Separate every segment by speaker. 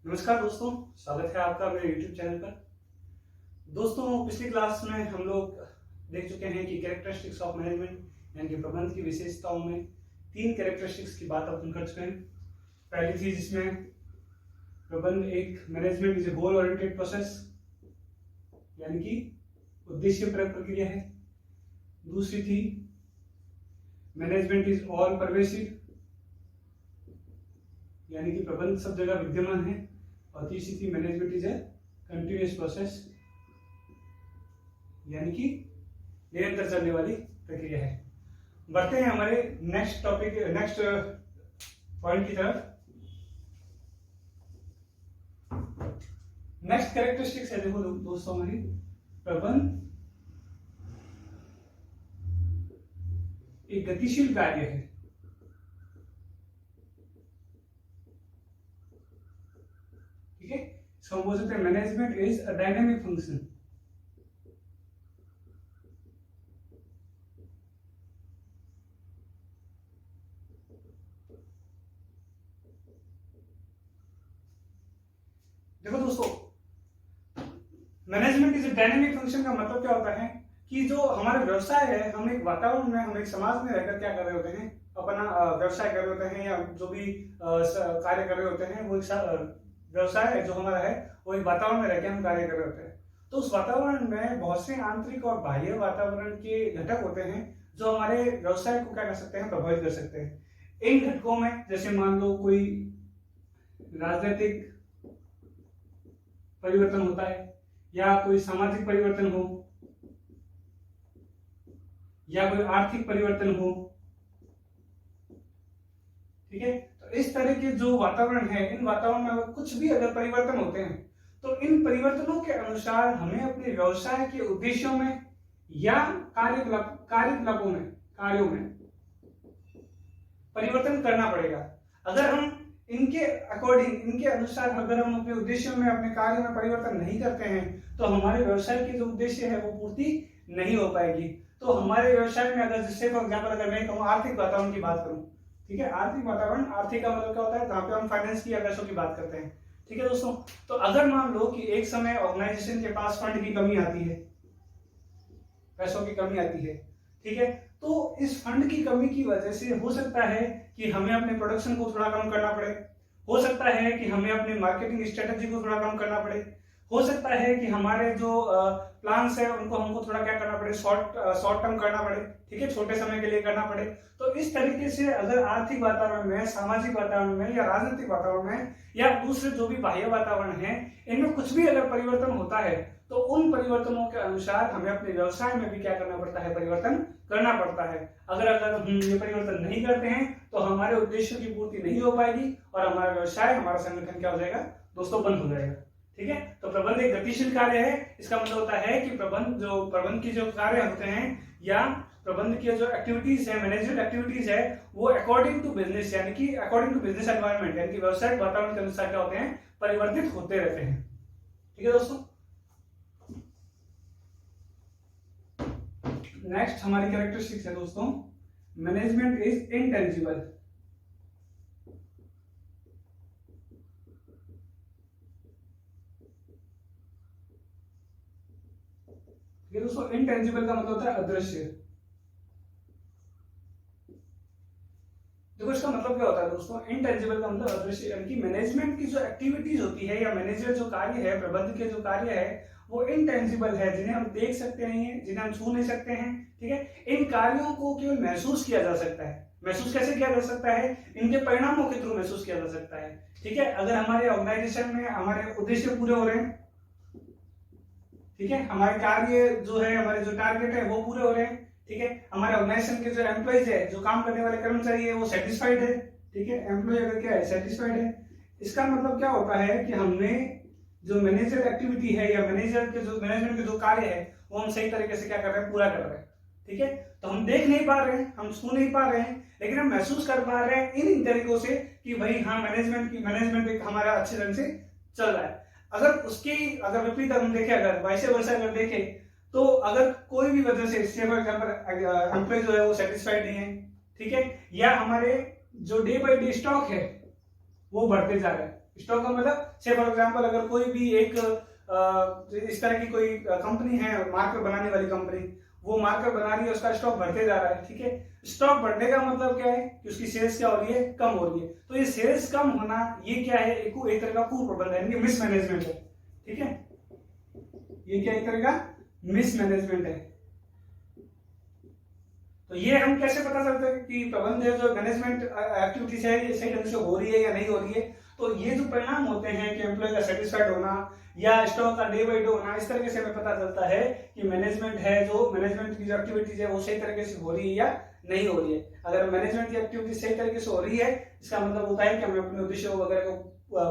Speaker 1: नमस्कार दोस्तों, स्वागत है आपका मेरे YouTube चैनल पर। दोस्तों, पिछली क्लास में हम लोग देख चुके हैं कि कैरेक्टरिस्टिक्स ऑफ मैनेजमेंट यानी कि प्रबंधन की विशेषताओं में 3 कैरेक्टरिस्टिक्स की बात अपन कर चुके हैं। पहली थी जिसमें प्रबंध एक management is a goal oriented process यानी कि उद्देश्यपरक प्रक्रिया है। दूसरी थी मैनेजमेंट इज ऑल परवेसिव यानी कि प्रबंध सब जगह विद्यमान है। और तीसरी थी management is a continuous process यानी कि निरंतर चलने वाली प्रक्रिया है। बढ़ते हैं हमारे नेक्स्ट पॉइंट की तरफ। नेक्स्ट कैरेक्टरिस्टिक्स है, देखो दोस्तों, हमारी प्रबंध एक गतिशील कार्य है। ठीक है, इसको हम बोल सकते हैं management is a dynamic function. देखो दोस्तों, management is a dynamic function का मतलब क्या होता है कि जो हमारा व्यवसाय है, हम एक वातावरण में, हम एक समाज में रहकर क्या कर रहे होते हैं, अपना व्यवसाय कर रहे होते हैं या जो भी कार्य कर रहे होते हैं, वो एक व्यवसाय है जो हमारा है, वो एक वातावरण में रहकर हम कार्य कर रहे होते हैं। तो उस वातावरण में बहुत से आंतरिक और बाह्य वातावरण के घटक होते हैं जो हमारे व्यवसाय को क्या कर सकते हैं, प्रभावित कर सकते हैं। इन घटकों में जैसे मान लो कोई राजनीतिक परिवर्तन होता है, या कोई सामाजिक परिवर्तन हो, या कोई आर्थिक परिवर्तन हो। ठीक है, तो इस तरह के जो वातावरण है, इन वातावरण में अगर कुछ भी अगर परिवर्तन होते हैं तो इन परिवर्तनों के अनुसार हमें अपने व्यवसाय के उद्देश्यों में या कार्यों में परिवर्तन करना पड़ेगा। अगर हम इनके अनुसार अगर हम अपने उद्देश्यों में, अपने कार्य में परिवर्तन नहीं करते हैं तो हमारे व्यवसाय की जो उद्देश्य है वो पूर्ति नहीं हो पाएगी। तो हमारे व्यवसाय में अगर, जैसे फॉर एग्जाम्पल अगर मैं कहूँ आर्थिक वातावरण की बात करूँ, ठीक है, आर्थिक वातावरण, आर्थिक का मतलब क्या होता है, जहाँ पे हम फाइनेंस की या पैसों की बात करते हैं। ठीक है दोस्तों, तो अगर मान लो कि एक समय ऑर्गेनाइजेशन के पास फंड की कमी आती है, पैसों की कमी आती है, ठीक है, तो इस फंड की कमी की वजह से हो सकता है कि हमें अपने प्रोडक्शन को थोड़ा कम करना पड़े, हो सकता है कि हमें अपने मार्केटिंग स्ट्रेटजी को थोड़ा कम करना पड़े, हो सकता है कि हमारे जो प्लान्स है उनको हमको थोड़ा क्या करना पड़े, शॉर्ट टर्म करना पड़े, ठीक है, छोटे समय के लिए करना पड़े। तो इस तरीके से अगर आर्थिक वातावरण में, सामाजिक वातावरण में या राजनीतिक वातावरण में या दूसरे जो भी बाह्य वातावरण है, इनमें कुछ भी अगर परिवर्तन होता है तो उन परिवर्तनों के अनुसार हमें अपने व्यवसाय में भी क्या करना पड़ता है, परिवर्तन करना पड़ता है। अगर हम ये परिवर्तन नहीं करते हैं तो हमारे उद्देश्यों की पूर्ति नहीं हो पाएगी और हमारा व्यवसाय, हमारा संगठन क्या हो जाएगा दोस्तों, बंद हो जाएगा। ठीक है, तो प्रबंध एक गतिशील कार्य है। इसका मतलब होता है कि प्रबंध की जो कार्य होते हैं या प्रबंध की जो एक्टिविटीज है, मैनेजमेंट एक्टिविटीज है, वो अकॉर्डिंग टू बिजनेस यानी कि अकॉर्डिंग टू बिजनेस एनवायरनमेंट यानी कि व्यवसायिक वातावरण के अनुसार क्या होते हैं, परिवर्तित होते रहते हैं। ठीक है दोस्तों, नेक्स्ट हमारी कैरेक्टरिस्टिक्स है दोस्तों, मैनेजमेंट इज इंटेंजिबल। ये दोस्तों इंटेंजिबल का मतलब होता है अदृश्य। देखो इसका मतलब क्या होता है दोस्तों, इंटेंजिबल का मतलब अदृश्य, यानी कि मैनेजमेंट की जो एक्टिविटीज होती है या मैनेजर जो कार्य है, प्रबंध के जो कार्य है, वो इंटेंजिबल है, जिन्हें हम देख सकते नहीं है, जिन्हें हम छू नहीं सकते हैं। ठीक है, इन कार्यों को केवल महसूस किया जा सकता है। महसूस कैसे किया जा सकता है, इनके परिणामों के थ्रू महसूस किया जा सकता है। ठीक है, अगर हमारे ऑर्गेनाइजेशन में हमारे उद्देश्य पूरे हो रहे हैं, ठीक है, हमारे कार्य जो है, हमारे जो टारगेट है वो पूरे हो रहे हैं, ठीक है, हमारे ऑर्गेनाइजेशन के जो एम्प्लॉइज है, जो काम करने वाले कर्मचारी है, वो सेटिस्फाइड है। ठीक है, एम्प्लॉय अगर क्या है, सेटिस्फाइड है, इसका मतलब क्या होता है कि हमने जो मैनेजर एक्टिविटी है या मैनेजमेंट के जो कार्य है वो हम सही तरीके से क्या कर रहे हैं, पूरा कर रहे हैं। ठीक है, तो हम देख नहीं पा रहे हैं, हम छू नहीं पा रहे हैं, लेकिन हम महसूस कर पा रहे हैं इन तरीकों से कि भाई हाँ, मैनेजमेंट एक हमारा अच्छे ढंग से चल रहा है। अगर विपरीत हम देखें, अगर वैसे वर्षा अगर देखें, तो अगर कोई भी वजह से फॉर एग्जाम्पल एम्प्लॉय जो है वो सेटिस्फाइड नहीं है, ठीक है, या हमारे जो डे बाई डे स्टॉक है वो बढ़ते जा रहा है, स्टॉक का मतलब से फॉर एग्जांपल अगर कोई भी एक इस तरह की कोई कंपनी है, मार्कर बनाने वाली कंपनी, वो मार्कर बना रही है, उसका स्टॉक बढ़ते जा रहा है, ठीक है। स्टॉक बढ़ने का मतलब क्या है कि उसकी सेल्स क्या हो रही है, कम हो रही है। तो ये सेल्स कम होना ये क्या है, एक तरह का कुप्रबंधन है, यानी मिसमैनेजमेंट है, ठीक है। ये क्या एक तरह का मिसमैनेजमेंट है। तो ये हम कैसे पता चलता है कि प्रबंधन जो मैनेजमेंट एक्टिविटीज है ये सही ढंग से हो रही है या नहीं हो रही है। तो ये जो परिणाम होते हैं कि एम्प्लॉय का सेटिस्फाइड होना या स्टॉक का डे बाई डे होना, इस तरीके से हमें पता चलता है कि मैनेजमेंट है, जो मैनेजमेंट की जो एक्टिविटीज है वो सही तरीके से हो रही है या नहीं हो रही है। अगर मैनेजमेंट की एक्टिविटी सही तरीके से हो रही है, इसका मतलब होता है कि हम अपने उद्देश्यों वगैरह को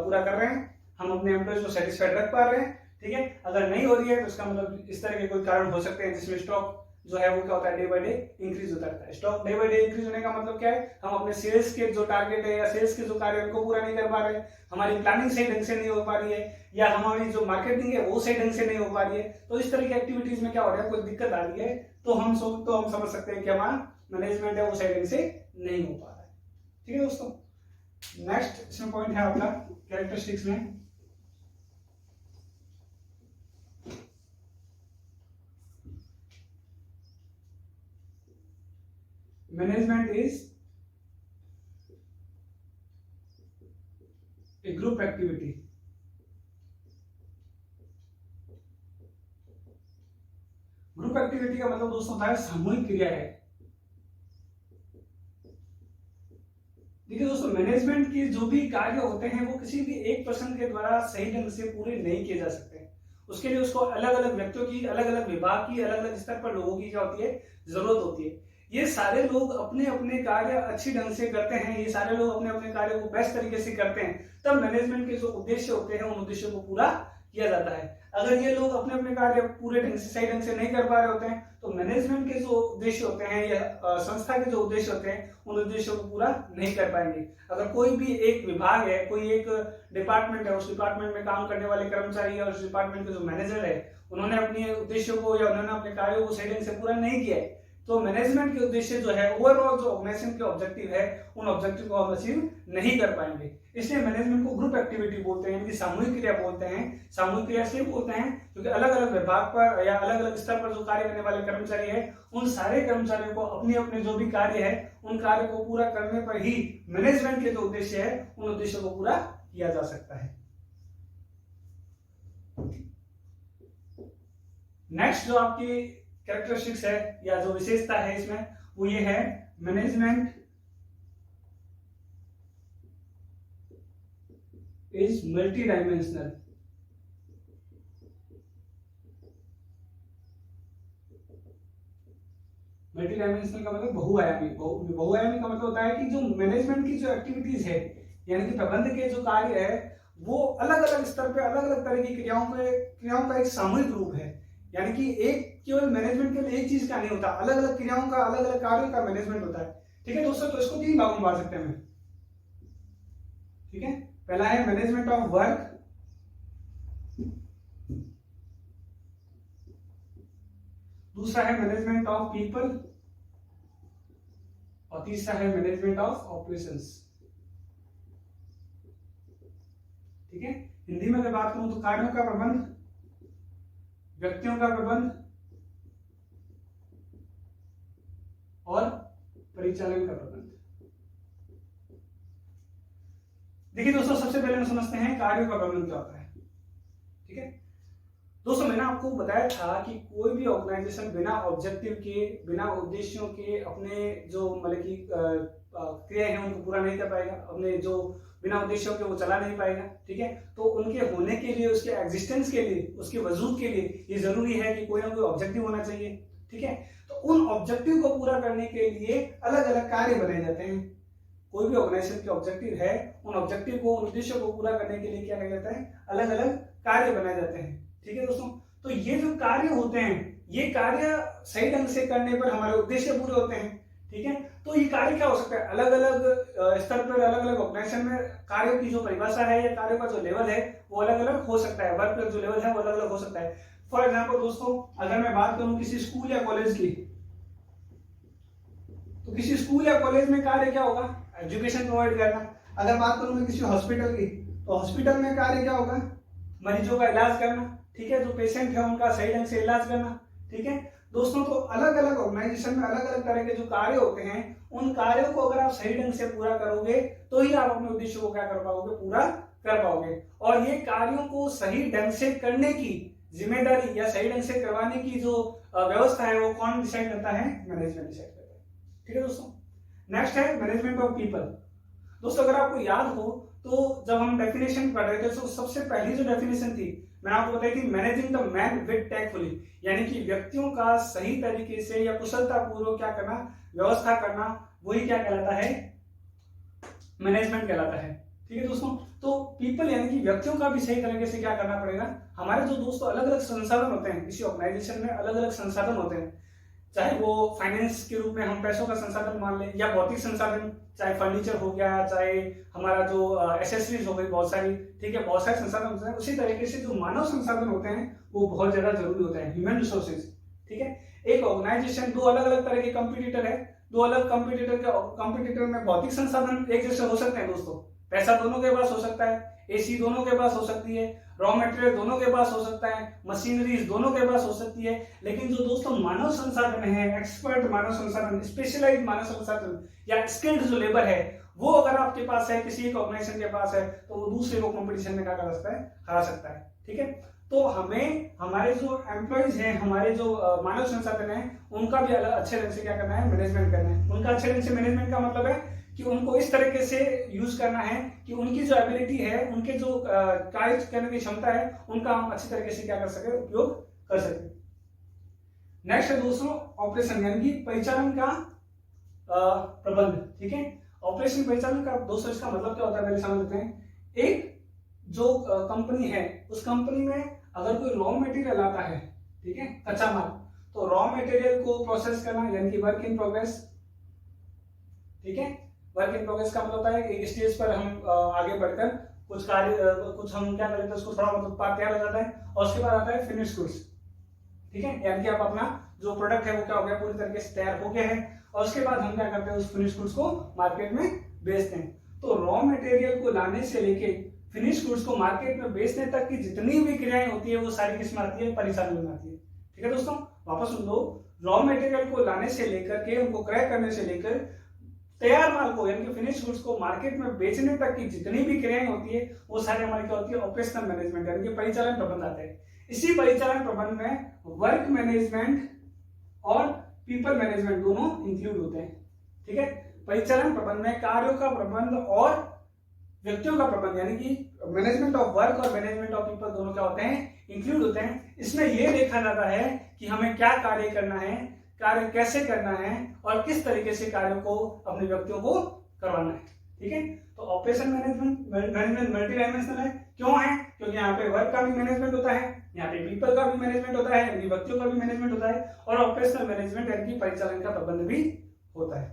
Speaker 1: पूरा कर रहे हैं, हम अपने एम्प्लॉयज को सेटिस्फाइड रख पा रहे हैं, ठीक है। अगर नहीं हो रही है तो इसका मतलब इस तरह के कोई कारण हो सकते हैं जिसमें स्टॉक जो है वो क्या होता है, डे बाय डे इंक्रीज होता रहता है। Stock day by day increase होने का मतलब क्या है, हम अपने सेल्स के जो टारगेट है या सेल्स के जो कार्य है उनको पूरा नहीं कर पा रहे, हमारी प्लानिंग सही ढंग से नहीं हो पा रही है, या हमारी जो मार्केटिंग है वो सही ढंग से नहीं हो पा रही है। तो इस तरह की एक्टिविटीज में क्या हो रहा है, कोई दिक्कत आ रही है, तो हम समझ सकते हैं कि हमारा मैनेजमेंट है वो सही ढंग से नहीं हो पा रहा है, ठीक है दोस्तों। नेक्स्ट इसमें पॉइंट है आपका कैरेक्टरिस्टिक्स में, management is a group activity. Group activity का मतलब दोस्तों होता है सामूहिक क्रिया है। देखिए दोस्तों, मैनेजमेंट के जो भी कार्य होते हैं वो किसी भी एक पर्सन के द्वारा सही ढंग से पूरे नहीं किए जा सकते। उसके लिए उसको अलग अलग व्यक्तियों की, अलग अलग विभाग की, अलग अलग स्तर पर लोगों की क्या होती है, जरूरत होती है। ये सारे लोग अपने अपने कार्य अच्छी ढंग से करते हैं, ये सारे लोग अपने अपने कार्य को बेस्ट तरीके से करते हैं, तब मैनेजमेंट के जो उद्देश्य होते हैं उन उद्देश्यों को पूरा किया जाता है। अगर ये लोग अपने अपने कार्य पूरे ढंग से, सही ढंग से नहीं कर पा रहे होते हैं, तो मैनेजमेंट के जो उद्देश्य होते हैं या संस्था के जो उद्देश्य होते हैं उन उद्देश्यों को पूरा नहीं कर पाएंगे। अगर कोई भी एक विभाग है, कोई एक डिपार्टमेंट है, उस डिपार्टमेंट में काम करने वाले कर्मचारी या उस डिपार्टमेंट के जो मैनेजर है, उन्होंने अपने उद्देश्यों को या उन्होंने अपने कार्यों को सही ढंग से पूरा नहीं किया है, तो मैनेजमेंट के उद्देश्य जो है, ओवरऑल जो ऑर्गेनाइजेशन के ऑब्जेक्टिव है, उन ऑब्जेक्टिव को हम अचीव नहीं कर पाएंगे। इसलिए मैनेजमेंट को ग्रुप एक्टिविटी बोलते हैं, यानी सामूहिक क्रिया बोलते हैं। सामूहिक क्रिया इसलिए बोलते हैं क्योंकि अलग अलग विभाग पर या अलग अलग स्तर पर जो कार्य करने वाले कर्मचारी है, उन सारे कर्मचारियों को अपने अपने जो भी कार्य है उन कार्य को पूरा करने पर ही मैनेजमेंट के जो उद्देश्य है उन उद्देश्यों को पूरा किया जा सकता है। नेक्स्ट जो आपकी कैरेक्टरिस्टिक्स है या जो विशेषता है इसमें, वो ये है, management is multi dimensional. Multi dimensional का मतलब बहुआयामी। बहुआयामी का मतलब होता है कि जो मैनेजमेंट की जो एक्टिविटीज है, यानी कि प्रबंध के जो कार्य है, वो अलग अलग स्तर पे अलग अलग तरह की क्रियाओं का एक सामूहिक रूप है। यानी कि एक केवल मैनेजमेंट के लिए एक चीज का नहीं होता, अलग अलग क्रियाओं का, अलग अलग कार्यों का मैनेजमेंट होता है, ठीक है दोस्तों। तो इसको 3 भागों में बांट सकते हैं, ठीक है। पहला है मैनेजमेंट ऑफ वर्क, दूसरा है मैनेजमेंट ऑफ पीपल, और तीसरा है मैनेजमेंट ऑफ ऑपरेशंस, ठीक है। हिंदी में अगर बात करूं तो कार्यों का प्रबंध, व्यक्तियों का प्रबंध और परिचालन का प्रबंध। देखिए दोस्तों, सबसे पहले हम समझते हैं कार्यों का प्रबंध क्या होता है, ठीक है दोस्तों। मैंने आपको बताया था कि कोई भी ऑर्गेनाइजेशन बिना ऑब्जेक्टिव के, बिना उद्देश्यों के अपने जो मतलब की क्रिया है उनको पूरा नहीं कर पाएगा, अपने जो बिना उद्देश्यों के वो चला नहीं पाएगा, ठीक है। तो उनके होने के लिए, उसके एग्जिस्टेंस के लिए, उसके वजूद के लिए ये जरूरी है कि कोई ना कोई ऑब्जेक्टिव होना चाहिए, ठीक है। तो उन ऑब्जेक्टिव को पूरा करने के लिए अलग अलग कार्य बनाए जाते हैं। कोई भी ऑर्गेनाइजेशन के ऑब्जेक्टिव है, उन ऑब्जेक्टिव को, उन उद्देश्यों को पूरा करने के लिए क्या किया जाता है, अलग अलग कार्य बनाए जाते हैं, ठीक है दोस्तों। तो ये जो कार्य होते हैं, ये कार्य सही ढंग से करने पर हमारे उद्देश्य पूरे होते हैं, ठीक है। तो ये कार्य क्या हो सकता है, अलग अलग स्तर पर, अलग अलग ऑर्गेनाइजेशन में कार्यों की जो परिभाषा है या कार्यों का जो लेवल है वो अलग अलग हो सकता है, वर्क का जो लेवल है वो अलग अलग हो सकता है। फॉर एग्जाम्पल दोस्तों, अगर मैं बात करूं किसी स्कूल या कॉलेज की, तो किसी स्कूल या कॉलेज में कार्य क्या होगा, एजुकेशन प्रोवाइड करना। अगर बात करूं मैं किसी हॉस्पिटल की, तो हॉस्पिटल में कार्य क्या होगा, मरीजों का इलाज करना, ठीक है, जो पेशेंट है उनका सही ढंग से इलाज करना, ठीक है दोस्तों। तो अलग अलग ऑर्गेनाइजेशन में अलग अलग तरह के जो कार्य होते हैं, उन कार्यों को अगर आप सही ढंग से पूरा करोगे तो ही आप अपने उद्देश्य को क्या कर पाओगे, पूरा कर पाओगे। और ये कार्यों को सही ढंग से करने की जिम्मेदारी या सही ढंग से करवाने की जो व्यवस्था है वो कौन डिसाइड करता है, मैनेजमेंट डिसाइड करता है, ठीक है दोस्तों। नेक्स्ट है मैनेजमेंट ऑफ पीपल। दोस्तों अगर आपको याद हो तो जब हम डेफिनेशन पढ़ रहे थे तो सबसे पहली जो डेफिनेशन थी मैंने आपको बताई थी, managing the man with tactfully, यानी कि व्यक्तियों का सही तरीके से या कुशलता पूर्वक क्या करना, व्यवस्था करना, वही क्या कहलाता है, मैनेजमेंट कहलाता है, ठीक है दोस्तों। तो पीपल यानी कि व्यक्तियों का भी सही तरीके से क्या करना पड़ेगा। हमारे जो दोस्तों अलग अलग संसाधन होते हैं, किसी ऑर्गेनाइजेशन में अलग अलग संसाधन होते हैं, चाहे वो फाइनेंस के रूप में हम पैसों का संसाधन मान लें या भौतिक संसाधन, चाहे फर्नीचर हो गया, चाहे हमारा जो एसेसरीज हो गई बहुत सारी, ठीक है, बहुत सारे संसाधन होते हैं। उसी तरीके से जो मानव संसाधन होते हैं वो बहुत ज्यादा जरूरी होते हैं, ह्यूमन रिसोर्सेज, ठीक है। एक ऑर्गेनाइजेशन दो अलग अलग तरह के कंपटीटर है, दो अलग कंपटीटर में भौतिक संसाधन एक जैसे हो सकते हैं दोस्तों, पैसा दोनों के पास हो सकता है, एसी दोनों के पास हो सकती है, रॉ मटेरियल दोनों के पास हो सकता है, मशीनरीज दोनों के पास हो सकती है। लेकिन जो दोस्तों मानव संसाधन है, एक्सपर्ट मानव संसाधन, स्पेशलाइज्ड मानव संसाधन या स्किल्ड जो लेबर है, वो अगर आपके पास है, किसी एक ऑर्गेनाइजेशन के पास है, तो वो दूसरे को कंपटीशन में क्या कर सकता है, हरा सकता है, ठीक है। तो हमें हमारे जो एम्प्लॉइज हैं, हमारे जो मानव संसाधन है, उनका भी अच्छे ढंग से क्या करना है, मैनेजमेंट करना है। उनका अच्छे ढंग से मैनेजमेंट का मतलब है कि उनको इस तरीके से यूज करना है कि उनकी जो एबिलिटी है, उनके जो कार्य करने की क्षमता है, उनका हम अच्छी तरीके से क्या कर सके, उपयोग कर सके। नेक्स्ट है दोस्तों ऑपरेशन, यानी कि परिचालन का प्रबंध, ठीक है। ऑपरेशन परिचालन का दोस्तों इसका मतलब क्या होता है, पहले समझ लेते हैं। एक जो कंपनी है, उस कंपनी में अगर कोई रॉ मटेरियल आता है, ठीक है, कच्चा माल, तो रॉ मटेरियल को प्रोसेस करना यानी कि वर्क इन प्रोग्रेस, ठीक है। वर्क इन प्रोग्रेस का मतलब होता है एक स्टेज पर हम आगे बढ़कर कुछ कार्य कुछ हम क्या करते हैं, उसको थोड़ा मतलब उत्पाद तैयार हो जाता है और उसके बाद आता है फिनिश गुड्स, ठीक है, यानी कि आप अपना जो प्रोडक्ट है वो क्या हो गया, पूरी तरीके से तैयार हो गया है और उसके बाद हम क्या करते हैं, उस फिनिश गुड्स को मार्केट में बेचते हैं। तो रॉ मटेरियल को लाने से लेके फिनिश गुड्स को मार्केट में बेचने तक की जितनी भी क्रियाएं होती है वो सारी किसमें आती है, परिचालन में आती है, ठीक है दोस्तों। वापस सुन लो, रॉ मटेरियल को लाने से लेकर के उनको क्रय करने से लेकर तैयार माल को यानी कि फिनिश गुड्स को मार्केट में बेचने तक की जितनी भी क्रियाएं होती है वो सारी हमारी क्या होती है, ऑपरेशनल मैनेजमेंट यानी कि परिचालन प्रबंध आते हैं। इसी परिचालन प्रबंध में वर्क मैनेजमेंट और पीपल मैनेजमेंट दोनों इंक्लूड होते हैं, ठीक है। परिचालन प्रबंध में कार्यों का प्रबंध और व्यक्तियों का प्रबंध यानी कि मैनेजमेंट ऑफ वर्क और मैनेजमेंट ऑफ पीपल दोनों क्या होते हैं, इंक्लूड होते हैं। इसमें यह देखा जाता है कि हमें क्या कार्य करना है, कार्य कैसे करना है और किस तरीके से कार्यों को अपने व्यक्तियों को करवाना है, ठीक है। तो ऑपरेशन मैनेजमेंट मल्टी डायमेंशनल है, क्यों है, क्योंकि यहाँ पे वर्क का भी मैनेजमेंट होता है, यहाँ पे पीपल का भी मैनेजमेंट होता है, यानी व्यक्तियों का भी मैनेजमेंट होता है और ऑपरेशनल मैनेजमेंट यानी कि परिचालन का प्रबंध भी होता है।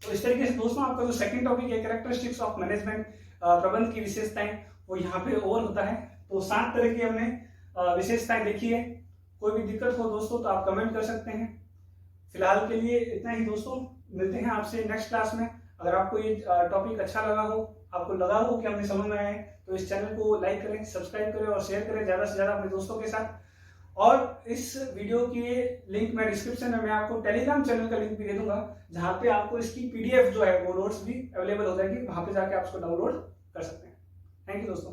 Speaker 1: तो इस तरीके से दोस्तों आपका जो सेकंड टॉपिक है कैरेक्टरिस्टिक्स ऑफ मैनेजमेंट, प्रबंध की विशेषताएं, वो यहाँ पे ओवर होता है। तो 7 तरह की हमने विशेषताएं देखी है। कोई भी दिक्कत हो दोस्तों तो आप कमेंट कर सकते हैं। फिलहाल के लिए इतना ही दोस्तों, मिलते हैं आपसे नेक्स्ट क्लास में। अगर आपको ये टॉपिक अच्छा लगा हो, आपको लगा हो कि हमने समझ में आए, तो इस चैनल को लाइक करें, सब्सक्राइब करें और शेयर करें ज़्यादा से ज़्यादा अपने दोस्तों के साथ। और इस वीडियो की लिंक मैं डिस्क्रिप्शन में मैं आपको टेलीग्राम चैनल का लिंक भी दे दूंगा, जहां पे आपको इसकी PDF जो है वो नोट्स भी अवेलेबल हो जाएगी, वहां पे जाके आप उसको डाउनलोड कर सकते हैं। थैंक यू दोस्तों।